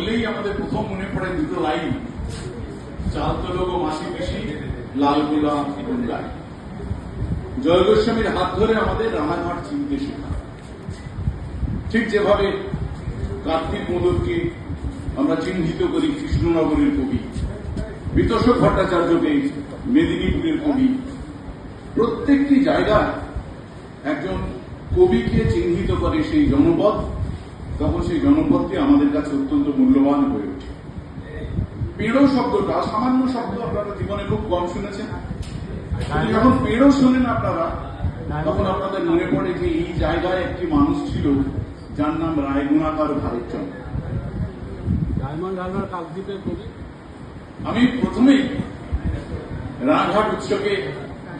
বললেই আমাদের প্রথম মনে পড়ে দুটো লাইন, চাল তোলো গো মাসি পিসি, লাল গোলা গঙ্গায়। জয় গোস্বামীর হাত ধরে আমাদের রানাঘাট চিনতে শেখা। ঠিক যেভাবে কার্তিক মোদককে আমরা চিহ্নিত করি কৃষ্ণনগরের কবি, বিতোষক ভট্টাচার্যকে মেদিনীপুরের কবি, প্রত্যেকটি জায়গায় একজন কবিকে চিহ্নিত করে সেই জনপদ, তখন সেই জনপদটি আমাদের কাছে অত্যন্ত মূল্যবান হয়ে ওঠে। পেড়ো শব্দটা সামান্য শব্দ, আপনারা জীবনে খুব কম শুনেছেন। যখন পেড়ো শোনেন আপনারা, তখন আপনাদের মনে পড়ে যে এই জায়গায় একটি মানুষ ছিল যার নাম রায়গুণাকার ভারতচন্দ্র। আমি প্রথমেই রানাঘাট উৎসবকে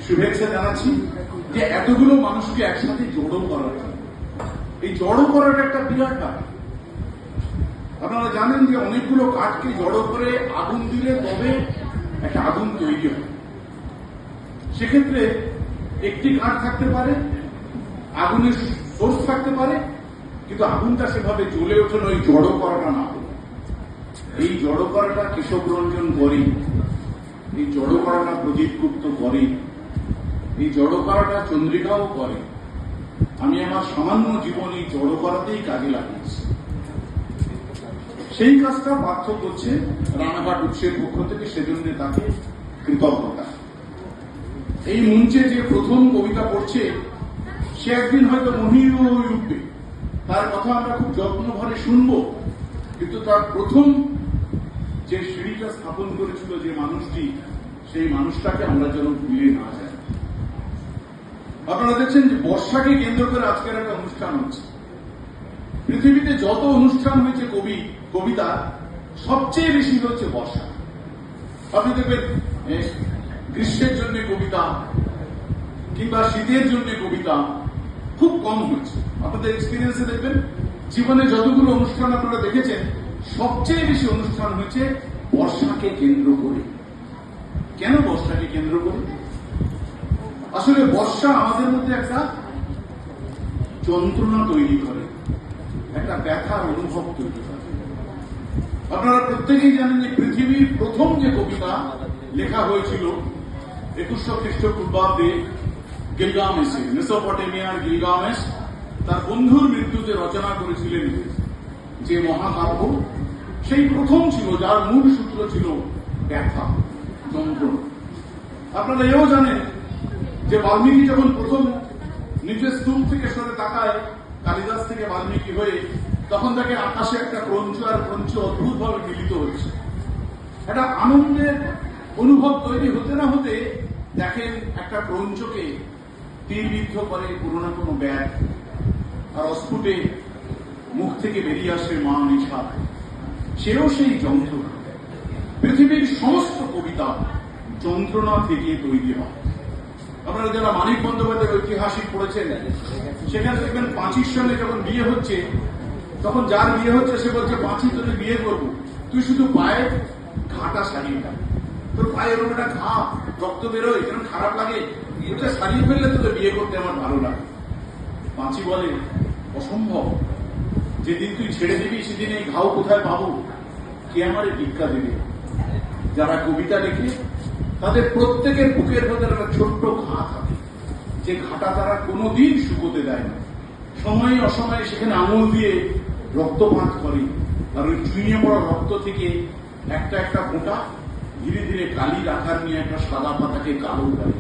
শুভেচ্ছা জানাচ্ছি যে এতগুলো মানুষকে একসাথে জড়ো করার জন্য। এই জড়ো করার একটা বিরাট ব্যাপার। আপনারা জানেন যে অনেকগুলো কাঠকে জড়ো করে আগুন দিলে তবে একটা আগুন তৈরি হয়। সেক্ষেত্রে একটি কাঠ থাকতে পারে, আগুনের সোর্স থাকতে পারে, কিন্তু আগুনটা সেভাবে জ্বলে ওঠে না, ওই জড়ো করাটা না হলে। এই জড়ো করাটা কেশব রঞ্জন করে, এই জড়ো করাটা প্রদীপ গুপ্ত করে, এই জড়ো করাটা চন্দ্রিকাও করে। আমি আমার সামান্য জীবন এই জড়ো করাতেই কাজে লাগিয়েছি। সেই কাজটা পার্থ করছে রানাঘাট উৎসের পক্ষ থেকে, সেজন্য তাকে কৃতজ্ঞতা। এই মঞ্চে যে প্রথম কবিতা পড়ছে সে একদিন হয়তো মহিও হয়ে উঠবে, তার কথা আমরা খুব যত্ন ভরে শুনব, কিন্তু তার প্রথম যে সিঁড়িটা স্থাপন করেছিল যে মানুষটি, সেই মানুষটাকে আমরা যেন ভুলে না যাই। আপনারা দেখছেন যে বর্ষাকে কেন্দ্র করে আজকের একটা অনুষ্ঠান হচ্ছে। পৃথিবীতে যত অনুষ্ঠান হয়েছে কবিতা, সবচেয়ে বেশি হচ্ছে বর্ষা। আপনি দেখবেন গ্রীষ্মের জন্য কবিতা কিংবা শীতের জন্য কবিতা খুব কম হয়েছে। আপনাদের এক্সপিরিয়েন্সে দেখবেন জীবনে যতগুলো অনুষ্ঠান আপনারা দেখেছেন, সবচেয়ে বেশি অনুষ্ঠান হয়েছে বর্ষাকে কেন্দ্র করে। কেন বর্ষাকে কেন্দ্র করে? আসলে বর্ষা আমাদের মধ্যে একটা যন্ত্রণা তৈরি করে, একটা ব্যথার অনুভব তৈরি করে। আপনারা প্রত্যেকেই জানেন যে পৃথিবীর প্রথম যে কবিতা লেখা হয়েছিল 2100 খ্রিস্টপূর্বাব্দে গিলগামেশে, মেসোপটেমিয়ার গিলগামেশ তার বন্ধুর মৃত্যুতে রচনা করেছিলেন যে মহাকাব্য, সেই প্রথম ছিল যার মূল সূত্র ছিল ব্যথা, যন্ত্রণা। আপনারা এও জানেন যে বাল্মীকি যখন প্রথম নিজের স্তূপ থেকে সরে তাকায় কালিদাস থেকে বাল্মীকি হয়ে, তখন তাকে আকাশে একটা ক্রঞ্চ আর ক্রঞ্চ অদ্ভুতভাবে মিলিত হচ্ছে। একটা আনন্দের অনুভব তৈরি হতে না হতে দেখেন একটা ক্রঞ্চকে তীরবিদ্ধ করে কোনো না কোনো ব্যাগ, আর অস্ফুটে মুখ থেকে বেরিয়ে আসে মা নিশা, সেও সেই যন্ত্রণা। পৃথিবীর সমস্ত কবিতা যন্ত্রণা থেকে তৈরি হয়। আপনারা যারা মানিক বন্দ্যোপাধ্যায়ের ঐতিহাসিক পড়েছেন, সেখানে দেখবেন পাঁচির সঙ্গে যখন বিয়ে হচ্ছে, তখন যার বিয়ে হচ্ছে সে বলছে, পাঁচি তোকে বিয়ে করবো, তুই শুধু পায়ে ঘাটা সারিয়ে দেয়, তোর পায়ে এরকম একটা ঘা, রক্ত বেরোয়, যেন খারাপ লাগে, ওটা সারিয়ে ফেললে তোকে বিয়ে করতে আমার ভালো লাগে। পাঁচি বলে, অসম্ভব, যেদিন তুই ছেড়ে দিবি সেদিন এই ঘাও কোথায় পাবো, কে আমারে ভিক্ষা দেবে? যারা কবিতা লেখে তাদের প্রত্যেকের বুকের ভেতরে একটা ছোট্ট ঘা থাকে, যে ঘাটা তারা কোনোদিন শুকোতে দেয় না। সময়ে অসময়ে সেখানে আঙুল দিয়ে রক্তপাত করে, আর ওই চুইয়ে পড়া রক্ত থেকে একটা একটা ফোঁটা ধীরে ধীরে কালির আকার নিয়ে একটা সাদা পাতাকে কালো করে।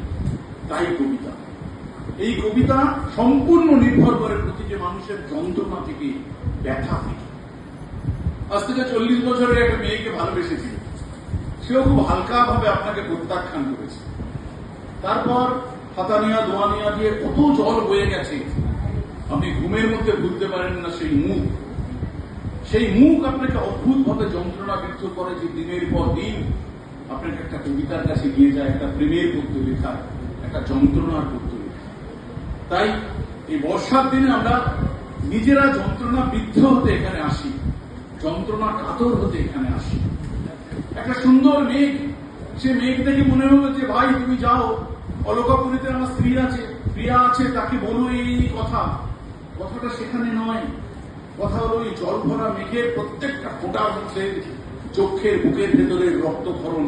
তাই কবিতা, এই কবিতা সম্পূর্ণ নির্ভর করে প্রতিটি মানুষের যন্ত্রণা থেকে, ব্যথা থেকে। আজ থেকে 40 বছরের একটা মেয়েকে ভালোবেসেছিল, সেও খুব হালকা ভাবে আপনাকে প্রত্যাখ্যান করেছে। তারপর হাতানিয়া দোয়ানিয়া দিয়ে কত জল বয়ে গেছে, আপনি ঘুমের মধ্যে ভুলতে পারেন না সেই মুখ আপনাকে অদ্ভুত ভাবে যন্ত্রণা বিদ্ধ করে, যে দিনের পর দিন আপনাকে একটা কবিতার কাছে গিয়ে যায়, একটা প্রেমের পদ্য লেখা, একটা যন্ত্রণার পদ্য লেখা। তাই এই বর্ষার দিনে আমরা নিজেরা যন্ত্রণা বিদ্ধ হতে এখানে আসি, যন্ত্রণা কাতর হতে এখানে আসি। একটা সুন্দর মেঘ, সে মেঘ থেকে মনে হলো যে ভাই তুমি যাও, অলকাপুরীতে আমার স্ত্রী আছে, প্রিয়া আছে, তাকে বলো এই কথাটা সেখানে নয়। কথা হলো এই জল ভরা মেঘের প্রত্যেকটা ফোঁটার মধ্যে চোখের বুকের ভেতরের রক্তক্ষরণ,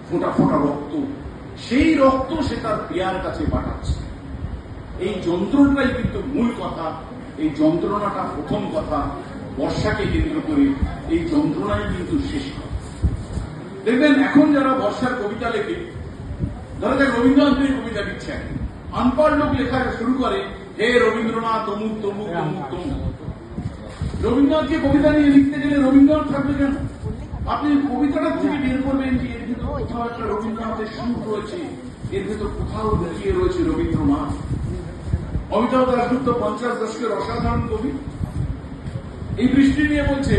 ফোঁটা ফোঁটা রক্ত, সেই রক্ত সে তার প্রিয়ার কাছে পাঠাচ্ছে। এই যন্ত্রণাটাই কিন্তু মূল কথা, এই যন্ত্রণাটা প্রথম কথা। বর্ষাকে কেন্দ্র করে এই যন্ত্রণাই কিন্তু শেষ কথা। দেখবেন এখন যারা বর্ষার কবিতা লেখে, ধরা যাক রবীন্দ্রনাথের কবিতা লিখছেন, আনপাড় লোক লেখা শুরু করে হে রবীন্দ্রনাথ অমুক তমুক তমুক তমুক। রবীন্দ্রনাথকে কবিতা নিয়ে লিখতে গেলে রবীন্দ্রনাথ থাকবে কেন? আপনি কবিতাটা থেকে বের করবেন যে এর ভিতর কোথাও একটা রবীন্দ্রনাথের সুর রয়েছে, এর ভিতর কোথাও লুকিয়ে রয়েছে রবীন্দ্রনাথ। অমিতাভ দাশগুপ্ত 50 দশকের অসাধারণ কবি, এই বৃষ্টি নিয়ে বলছে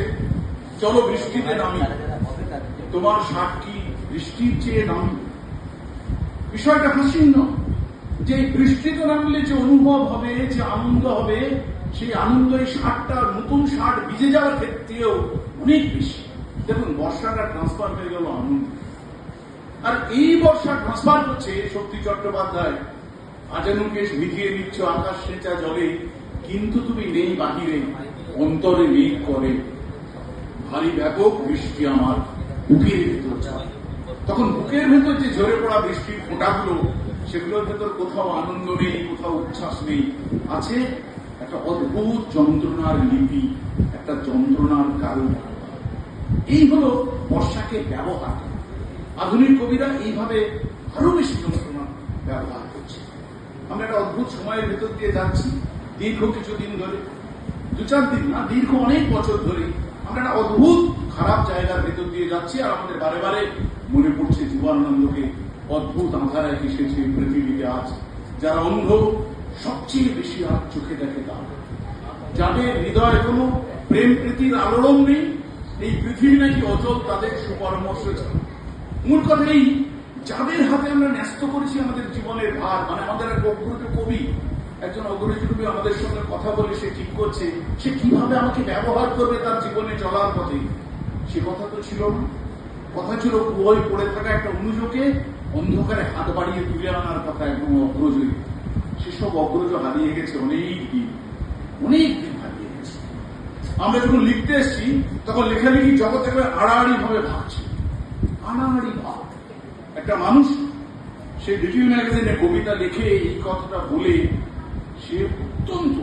চলো বৃষ্টিতে নামি, তোমার সাক্ষী বৃষ্টির চেয়ে নামি। বিষয়টা হাসির নয়, যে বৃষ্টিতে নামলে যে অনুভব হবে, যে আনন্দ হবে, সেই আনন্দ এই ষাটটা নতুন ষাট ভিজে যাওয়ার ক্ষেত্রেও অনেক বেশি। দেখুন বর্ষাটা ট্রান্সফার হয়ে গেল আনন্দ, আর এই বর্ষা ট্রান্সফার করছে শক্তি চট্টোপাধ্যায়। আজানুকেশ ভিজিয়ে নিচ্ছ আকাশ সেচা জলে, কিন্তু তুমি নেই বাহিরে, অন্তরে নেই করে, ভারী ব্যাপক বৃষ্টি আমার বুকের ভেতর যায়। তখন বুকের ভেতর যে ঝরে পড়া বৃষ্টির ফোঁটাগুলো, সেগুলোর ভেতর কোথাও আনন্দ নেই, কোথাও উচ্ছ্বাস নেই, আছে একটা অদ্ভুত যন্ত্রণার লিপি, একটা যন্ত্রণার কারণ। এই হলো বর্ষাকে ব্যবহার করা। আধুনিক কবিরা এইভাবে আরো বেশি যন্ত্রণা ব্যবহার করছে। আমরা একটা অদ্ভুত সময়ের ভেতর দিয়ে যাচ্ছি, দীর্ঘ কিছুদিন ধরে, 2-4 দিন না, দীর্ঘ অনেক বছর ধরে আমরা একটা অদ্ভুত খারাপ জায়গার ভেতর দিয়ে যাচ্ছি। আর আমাদের বারে বারে মনে পড়ছে জীবনানন্দকে, অদ্ভুত আঁধারায় এসেছে পৃথিবীতে আজ, যারা অন্ধ সবচেয়ে বেশি আজ চোখে দেখে তারা, যাদের হৃদয়ে কোনো প্রেম প্রীতির আলোড়ন নেই, এই পৃথিবী নাকি অচল, তাদের সুপরামর্শ ছিল। মূল কথা এই, যাদের হাতে আমরা ন্যস্ত করেছি আমাদের জীবনের ভার, মানে আমাদের এক অগ্রজ কবি, একজন অগ্রজ কবি আমাদের সঙ্গে কথা বলে সে ঠিক করছে সে কিভাবে আমাকে ব্যবহার করবে তার জীবনে চলার পথে। সে কথা তো ছিল না, কথা ছিল কুয়োয় পড়ে থাকা একটা অনুযোগে অন্ধকারে হাত বাড়িয়ে তুলে আনার কথা একদম অগ্রজ। সেসব অগ্রজ হারিয়ে গেছে অনেক দিন, অনেক দিন হারিয়ে গেছে। আমরা যখন লিখতে এসছি তখন লেখালেখি জগৎ একেবারে আড়াআড়ি ভাবে ভাবছি, আড়াআড়ি ভাব। একটা মানুষ সে লিটিল ম্যাগাজিনে কবিতা লিখে এই কথাটা বলে সে অত্যন্ত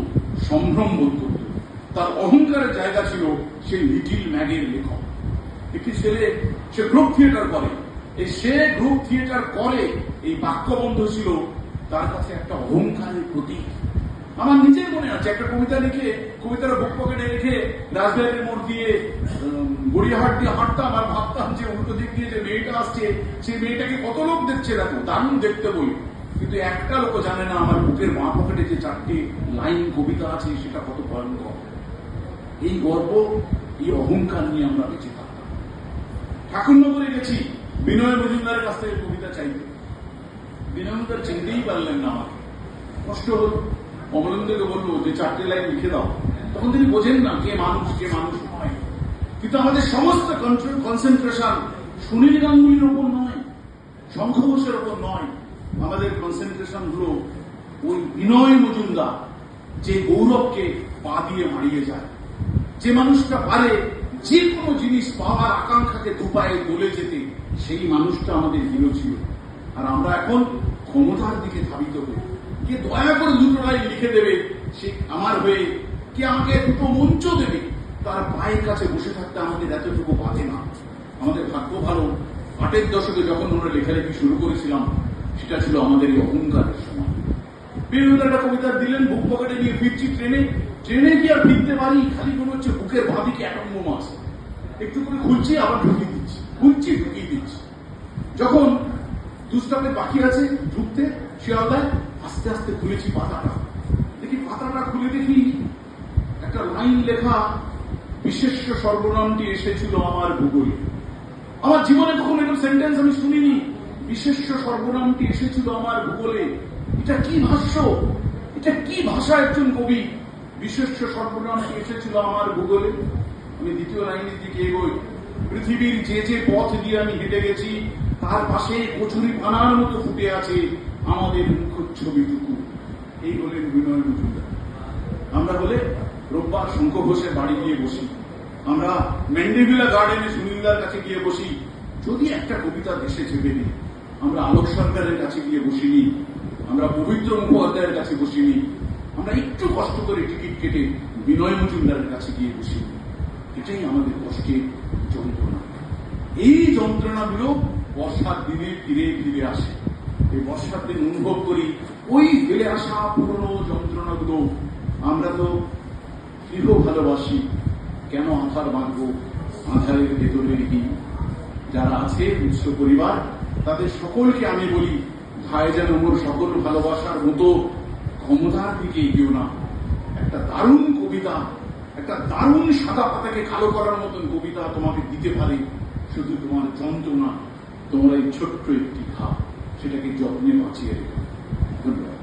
সম্ভ্রম বোধ করত। তার অহংকারের জায়গা ছিল সেই লিটিল ম্যাগের লেখক। একটি ছেলে সে গ্রুপ থিয়েটার করে, সে গ্রুপ থিয়েটার করে এই বাক্যবন্ধ ছিল তার কাছে একটা অহংকারের প্রতীক। আমার নিজের মনে আছে একটা কবিতা লিখে, কবিতার বুক পকেটে রেখে রাজবাড়ির মোড় দিয়ে গড়িয়াহাট দিয়ে হাঁটতাম, আর ভাবতাম যে উল্টো দিক দিয়ে যে মেয়েটা আসছে সেই মেয়েটাকে কত লোক দেখছে, দেখো দারুণ দেখতে বই, কিন্তু একটা লোক জানে না আমার বুকের বাঁ পকেটে যে 4টি লাইন কবিতা আছে সেটা কত ভয়ঙ্কর। এই গর্ব, এই অহংকার নিয়ে আমরা বেঁচে থাকতাম। ঠাকুরনগরে গেছি বিনয় মজুমদারের কাছ থেকে কবিতা চাইতে, বিনয় মজুমদার চিনতেই পারলেন না আমাকে, কষ্ট হল। অমরেন্দ্রকে বললো যে 4টি লাইন লিখে দাও, তখন তিনি বোঝেন না কে মানুষ কে মানুষ নয়। কিন্তু আমাদের সমস্ত কনসেন্ট্রেশন সুনীল গাঙ্গুলির ওপর নয়, শঙ্খ ঘোষের ওপর নয়, আমাদের কনসেন্ট্রেশন হলো ওই বিনয় মজুমদার যে গৌরবকে পা দিয়ে মারিয়ে যায়, যে মানুষটা পারে যে কোনো জিনিস পাওয়ার আকাঙ্ক্ষাকে দুপায়ে গলে যেতে, সেই মানুষটা আমাদের হিরো ছিল। আর আমরা এখন ক্ষমতার দিকে ধাবিত হই, কে দয়া করে 2টো লাইন লিখে দেবে সে আমার হয়ে, কে আমাকে 2টো মঞ্চ দেবে, তার পায়ের কাছে বসে থাকতে আমাদের এতটুকু বাধে না। আমাদের ভাগ্য ভালো, 8-এর দশকে যখন আমরা লেখালেখি শুরু করেছিলাম সেটা ছিল আমাদের এই অহংকারের সময়। বিভিন্ন একটা কবিতা দিলেন, বুক পকেটে নিয়ে ফিরছি ট্রেনে, ট্রেনে কি আর ফিরতে পারি, খালি মনে হচ্ছে বুকের বাঁদিকে অ্যাটম বোমা আছে, একটু করে খুলছি আবার ঢুকিয়ে দিচ্ছি, খুলছি ঢুকিয়ে দিচ্ছি। যখন 2 স্টপে বাকি আছে ঢুকতে শিয়ালদায়, আস্তে আস্তে খুলেছি পাতাটা, দেখি পাতাটা খুলে দেখি একটা লাইন লেখা, বিশেষ্য সর্বনামটি এসেছিল আমার ভূগোলে। আমার জীবনে কখনো এরকম সেন্টেন্স আমি শুনিনি, বিশেষ্য সর্বনামটি এসেছিল আমার ভূগোলে। এটা কি ভাষ্য, এটা কি ভাষা একজন কবি, বিশেষ্য সর্বনামটি এসেছিল আমার ভূগোলে। আমি দ্বিতীয় লাইনের দিকে এগোই, পৃথিবীর যে যে পথ দিয়ে আমি হেঁটে গেছি তার পাশে কচুরি পানার মতো ফুটে আছে আমাদের মুখ্য ছবিটুকু। এই বলেন বিনয় মজুমদার। আমরা বলে রোববার শঙ্খ ঘোষের বাড়ি গিয়ে বসি, আমরা মেন্ডেভিলা গার্ডেনে সুনীলদার কাছে গিয়ে বসি, যদি একটা কবিতা দেশে চেপে দিই। আমরা আলোক সরকারের কাছে গিয়ে বসিনি, আমরা পবিত্র মুখোপাধ্যায়ের কাছে বসিনি, আমরা একটু কষ্ট করে টিকিট কেটে বিনয় মজুমদারের কাছে গিয়ে বসিনি। এটাই আমাদের কষ্টের যন্ত্রণা। এই যন্ত্রণাগুলো বর্ষার দিনে ফিরে ফিরে আসে। এই বর্ষার দিন অনুভব করি ওই ফিরে আসা পুরনো যন্ত্রণাগুলো। আমরা তো গৃহ ভালোবাসি, কেন আধার বাঁধবো আধারের ভেতরে রেখে। যারা আছে মিশ্র পরিবার, তাদের সকলকে আমি বলি, ভাইজান ওমর সকল ভালোবাসার মতো ক্ষমতার দিকে এগিয়েও না। একটা দারুণ কবিতা, একটা দারুণ সাদা পাতাকে কালো করার মতন কবিতা তোমাকে দিতে পারে শুধু তোমার যন্ত্রণা, তোমার এই ছোট্ট একটি ঘা, সেটাকে যত্নে বাঁচিয়ে রেখো। ধন্যবাদ।